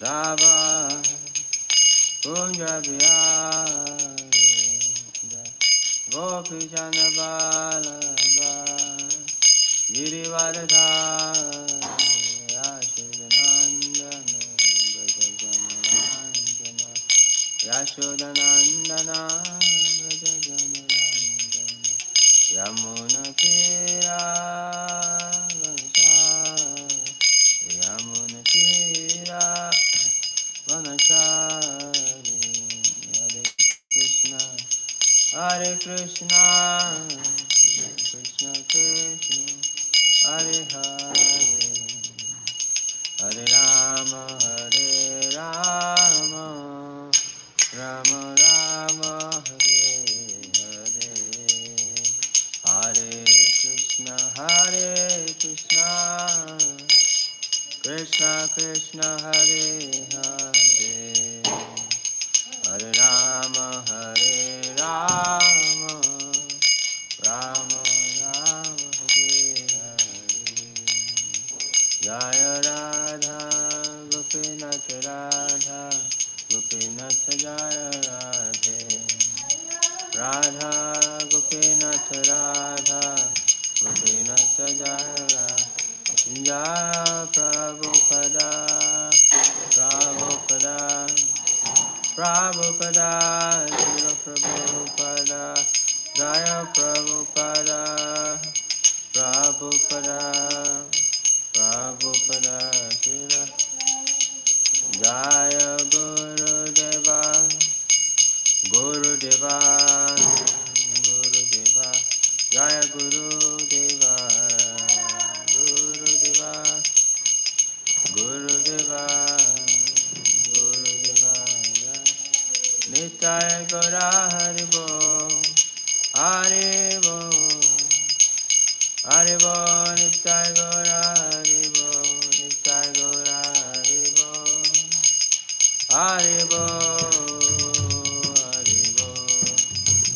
Rava Kunja Bihara Gopi Chanabala Girivardhari Yashodanandana Brajajanarandana Yashodanandana Brajajanarandana Yamuna Tira Yamuna Tira Vanachari Hare Krishna Krishna Krishna Hare Hare Hare Rama Hare Rama Rama Rama Hare Hare Hare Krishna Krishna Krishna Hare Hare Hare Rama Hare Rama Rama Rama Hare Hare Jaya Radha Gopinath Radha Gopinath Jaya Radhe Radha Gopinath Radha Gopinath Jaya Radhe Jaya Prabhupada Prabhupada Prabhupada Srila Prabhupada Jaya Prabhupada Prabhupada Prabhupada Srila Jaya Gurudeva Gurudeva Gurudeva Jaya Gurudeva Gurudeva Gurudeva Gurudeva Nitai Gaura Haribo Haribo Haribo Nitai Gaura Haribo Nitai Gaura Haribo Haribo Haribo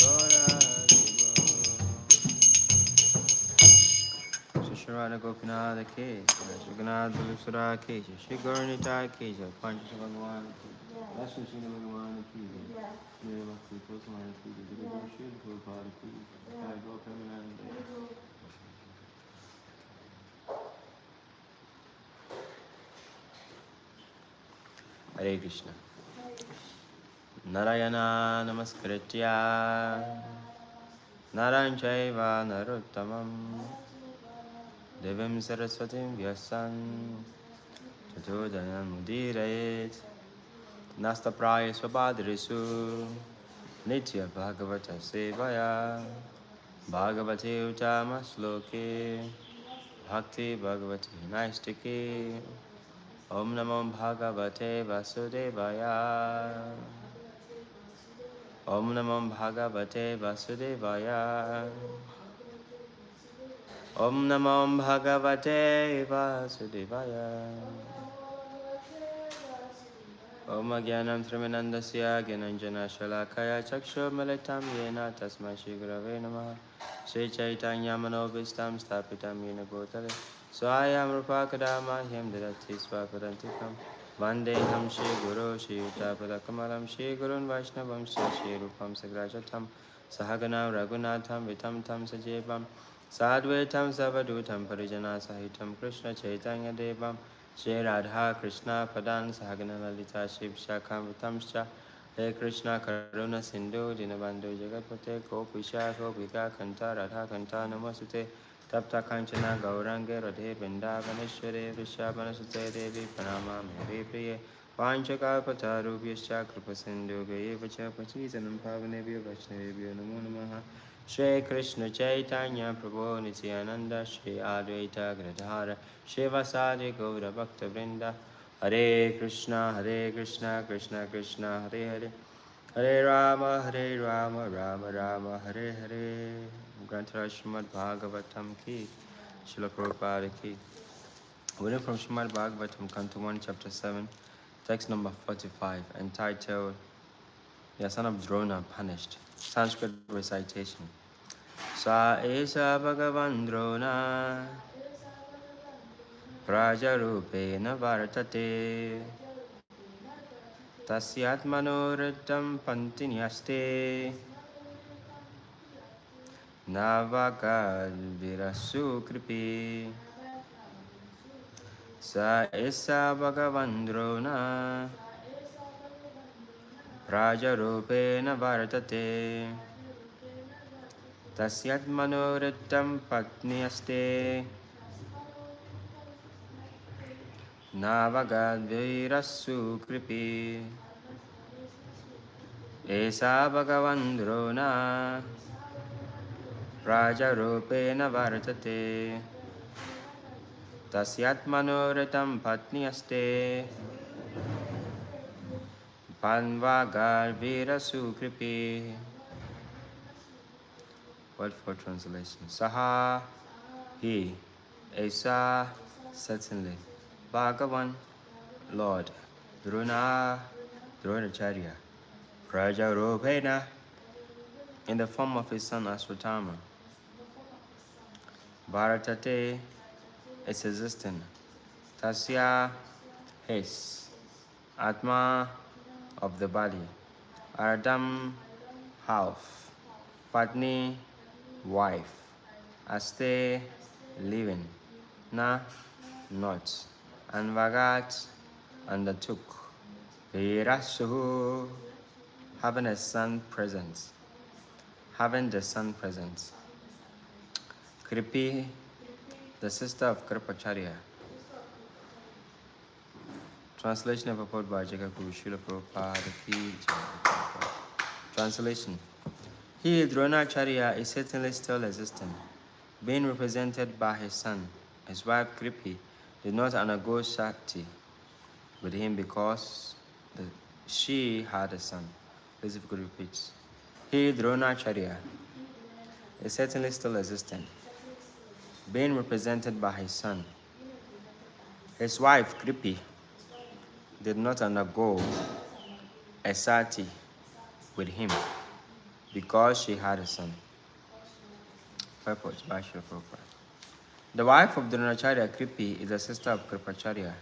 Gaura Haribo Shri Gopinath Ke Shri Ganath Lusura Ke Shri Gauranitai Ke Pancha Bhagavan Ke Lakshmi Shri Bhagavan Ki Shri Bhakti Tosman Ki Shri Prabhupada Ki Shri Gopamananda Hare Krishna Narayana Namaskritya Naran Chaiva Narottamam Devim Saraswatim Vyasan Tato Jayan Mudirayet Nasta Praya Swabhadrisu Nitya Bhagavata Sevaya Bhagavate Uttama Sloke Bhakti Bhagavate Naistike Om Namo Bhagavate Vasudevaya Om Namo Bhagavate Vasudevaya Om Namo Bhagavate Vasudevaya Om Jnanam Trimanandasya Gyananjana Shalakaya Chakshu Militam Yena Tasmai Shri Gurave Namaha Shri Chaitanya Manobhistam Stapitam Yena Bhutale Swayam Rupa Kadama Hyam Didati Swapadantikam Vandeham Shri Guru Shri Uttapada Kamalam Shri Gurun Vaishnavam Shri Rupam Sagrajatam Sahagana Raghunatham Vitam Tam Sajevam Sadvaitam Savadutam Parijana Sahitam Krishna Chaitanya Devam Shri Radha Krishna Padan Sahagana Lalita Shiv Shakham Vitamscha He Krishna Karuna Sindhu Dinabandhu Jagatpate Gopisha Gopika Kanta Radha Kanta Namasute Tapta Kanchana Gaurange Radhe Vrindavaneshware Vrishabhanasute Devi Pranama Mere Priye Panchakapatarubhyascha Kripa Sindhu Gayevacha Pachisanam Pavanebhyo Vaishnavebhyo Namo Namaha Shri Krishna Chaitanya Prabhu Nityananda Shri Advaita Gadadhara Shivasadi Gaura Bhakta Vrinda Hare Krishna Krishna Krishna Hare Hare Hare Rama Rama Rama Hare Hare Granthara Srimad Bhagavatam Ki Srila Prabhupada Ki Reading from Srimad Bhagavatam Canto 1 Chapter 7 Text number 45 entitled The Son of Drona Punished Sanskrit Recitation Sa esa Bhagavan Drona Prajarupena Vartate Tasyatmano ritam pantinyaste Navagad virasu kripi Sa esa bhagavandrona Prajarupena vartate Tasyatmano ritam patniyaste Navagad virasu kripi Esa bhagavandrona Prajarupena vartate Tasyatmano ritam patniyaste Panvagar virasu kripi. Word for translation. Saha, he, Esa, certainly. Bhagavan, Lord. Drona, Dronacharya. Prajarupena, in the form of his son Aswatthama. Bharatate, is existing. Tasya, his. Atma, of the body. Ardam, half. Patni, wife. Aste, living. Na, not. Anvagat, undertook. Virasuhu, having a son present. Having the son present. Kripi, the sister of Kripacharya. Translation of a quote by Jagaku Srila Prabhupada. Translation. He, Dronacharya, is certainly still existing, being represented by his son. His wife Kripi did not undergo Shakti with him because she had a son. Please if you could repeat. He, Dronacharya, is certainly still existing, being represented by his son. His wife Kripi did not undergo a sati with him because she had a son. Purport by Srila Prabhupada. The wife of Dronacharya, Kripi, is the sister of Kripacharya,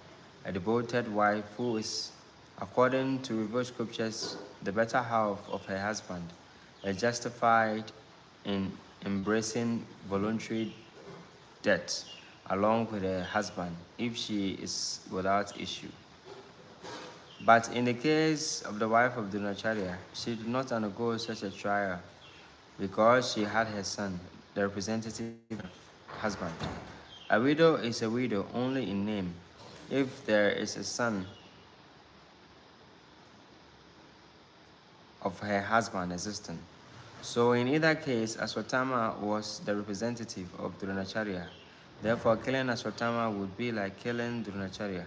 a devoted wife who is, according to revealed scriptures, the better half of her husband, is justified in embracing voluntary death along with her husband if she is without issue. But in the case of the wife of Dronacharya, she did not undergo such a trial because she had her son, the representative husband. A widow is a widow only in name if there is a son of her husband existing. So in either case, Aswatthama was the representative of Dronacharya. Therefore, killing Aswatthama would be like killing Dronacharya.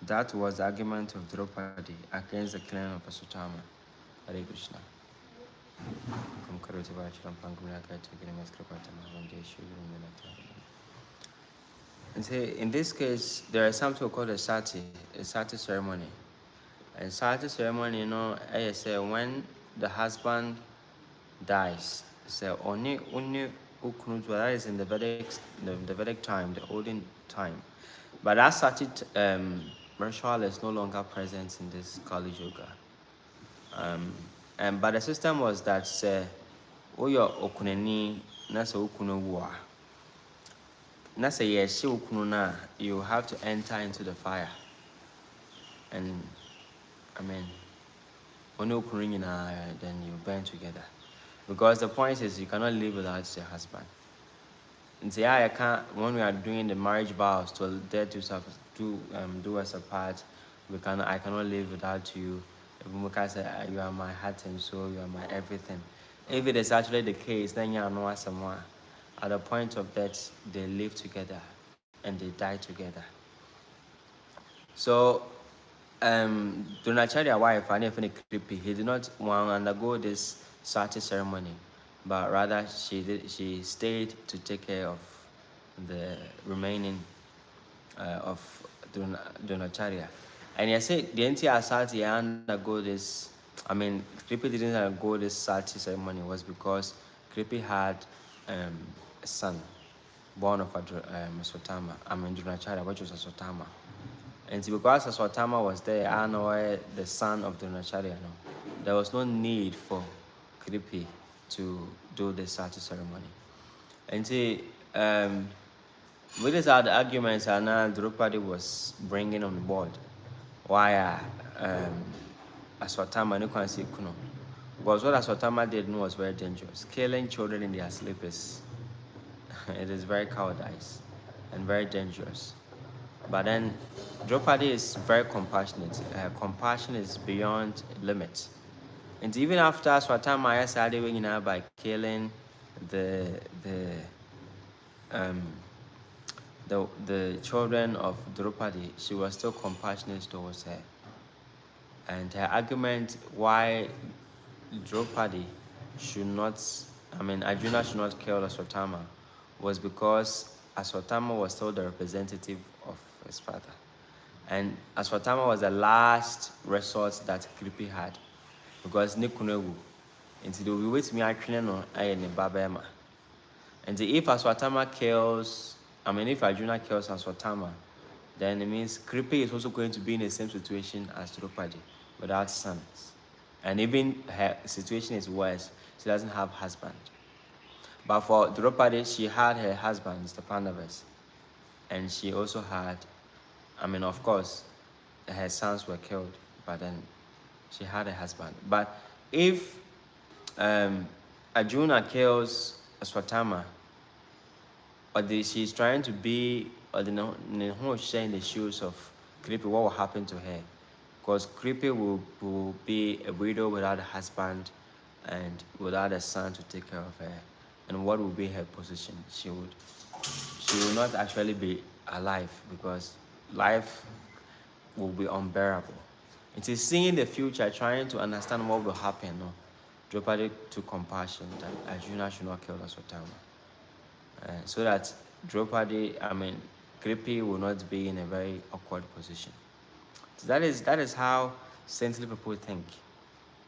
That was the argument of Draupadi against the killing of Aswatthama. Hare Krishna. And say, in this case, there is something called a sati ceremony. A sati ceremony, you know, I say when the husband dies, so only uknutu, that is in the Vedic time, the olden time. But that sati ritual is no longer present in this Kali Yuga. But the system was that say, oyo okuneni nasa ukunu wa. Nasa yeshi ukununa, you have to enter into the fire. And when then you burn together. Because the point is you cannot live without your husband. And say, I can't, when we are doing the marriage vows to dare do us apart, I cannot live without you. Because you are my heart and soul, you are my everything. If it is actually the case, then you are not someone. At the point of death, they live together and they die together. So, Dronacharya's wife, Kripi, he did not want to undergo this sati ceremony, but rather she stayed to take care of the remaining of Dronacharya. And I say the entire sati undergo this. Kripi didn't undergo this sati ceremony was because Kripi had a son born of Aswatthama. Dronacharya, which was Aswatthama. And because Aswatama was there, I know the son of Dronacharya, there was no need for Kripi to do the Sati ceremony. And see, with these are the arguments that now Draupadi was bringing on board. Why Aswatama no can see Kuno. Because what Aswatama did was very dangerous. Killing children in their sleep it is very cowardice and very dangerous. But then Draupadi is very compassionate. Her compassion is beyond limits. And even after Aswatama started by killing the children of Draupadi, she was still compassionate towards her. And her argument why Draupadi should not, Arjuna should not kill Aswatama was because Aswatama was still the representative of his father. And Aswatama was the last resort that Kripi had. Because Nikunewu, and they will be with me no Babema. And if Aswatama kills, if Arjuna kills Aswatama, then it means Kripi is also going to be in the same situation as Draupadi, without sons. And even her situation is worse. She doesn't have husband. But for Draupadi, she had her husbands, the Pandavas. And she also had, of course, her sons were killed, but then she had a husband. But if Arjuna kills Aswatama, or she's trying to be, or share in the shoes of Kripi, what will happen to her? Because Kripi will be a widow without a husband and without a son to take care of her. And what will be her position? She will not actually be alive, because life will be unbearable. It is seeing the future, trying to understand what will happen. Draupadi took compassion that Arjuna should not kill Aswatama. So that Draupadi, Kripi will not be in a very awkward position. So that is how saintly people think.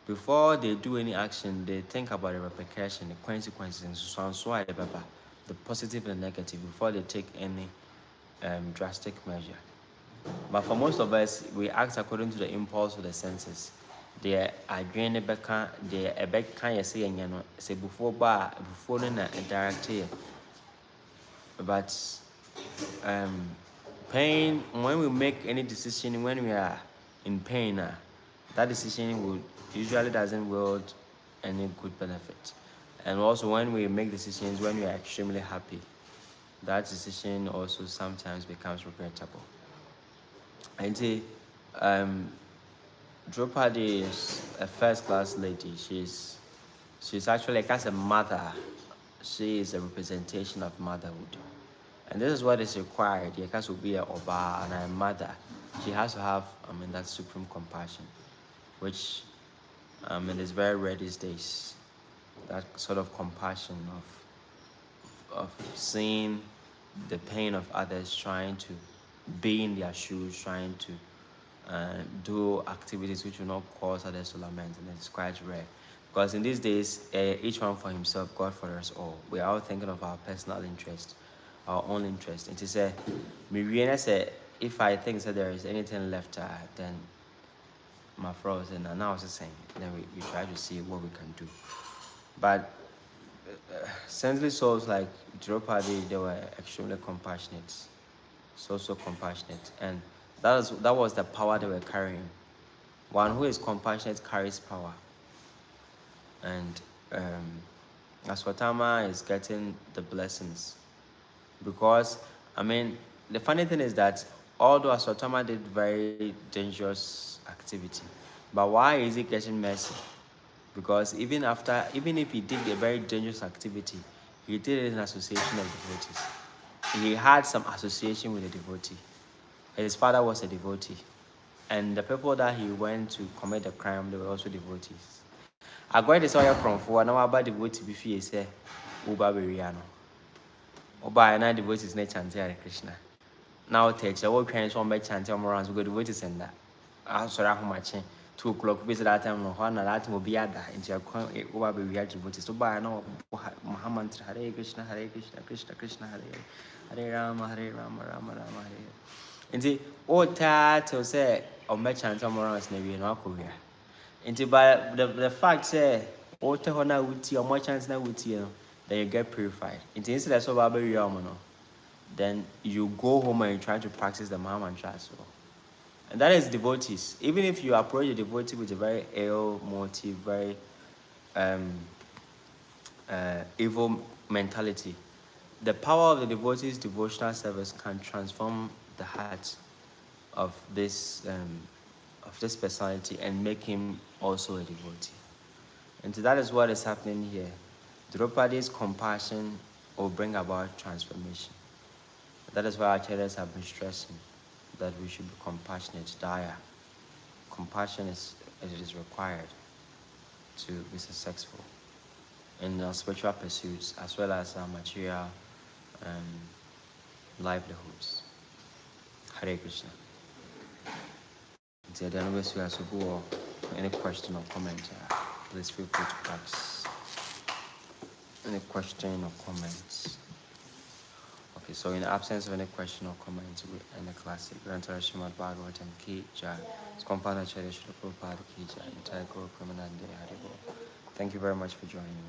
Before they do any action, they think about the repercussion, the consequences, and so on, the positive and negative, before they take any drastic measure. But for most of us, we act according to the impulse of the senses. They are doing the back, they are back, can you say before direct here. But pain, when we make any decision, when we are in pain, that decision usually doesn't yield any good benefit. And also when we make decisions when we are extremely happy, that decision also sometimes becomes regrettable. And see, Draupadi is a first-class lady. She's actually like as a mother. She is a representation of motherhood. And this is what is required. She has to be a Oba and a mother. She has to have, that supreme compassion, which, is very rare these days. That sort of compassion of seeing the pain of others, trying to be in their shoes, trying to do activities which will not cause others to lament, and it's quite rare. Because in these days, each one for himself, God for us all. We are all thinking of our personal interest, our own interest. It is if I think that there is anything left, then my friends, and now I was just saying, then we try to see what we can do. But saintly souls like Draupadi, they were extremely compassionate, so compassionate, and that was the power they were carrying. One who is compassionate carries power, and Aswatama is getting the blessings, because the funny thing is that although Aswatama did very dangerous activity, but why is he getting mercy? Because even if he did a very dangerous activity, he did it in association of devotees. He had some association with a devotee. His father was a devotee. And the people that he went to commit the crime, they were also devotees. I got this oil from for now about devotee before he said, Uba Biriano. Oba and devotees ne chant Hare Krishna. Now take your work and one by chant your morans, we go devotees and that. I'm sorry, how much 2 o'clock visit that time, no one that will be at that into your coin over be devotees to buy no Muhammad Hare Krishna, Hare Krishna, Krishna Krishna, Hare Rama, Hare Rama, Rama Rama, Hare. Nti o title say o me chance around na we no akowia. Nti by the fact say o te ho na wuti o mo chance na wuti no, then you get purified. Nti instead of so baba wi no, then you go home and you try to practice the Maha Mantra as well. And that is devotees. Even if you approach a devotee with a very ill motive, very evil mentality, the power of the devotee's devotional service can transform the heart of this personality and make him also a devotee. And so that is what is happening here. Draupadi's compassion will bring about transformation. That is why acharyas have been stressing that we should be compassionate, daya. Compassion is required to be successful in our spiritual pursuits as well as our material livelihoods. Hare Krishna. Any question or comment, please feel free to ask. Any question or comments? Okay, so in the absence of any question or comments, we end the classic. Grantara Srimad Bhagavatam Ki Jai. Thank you very much for joining me.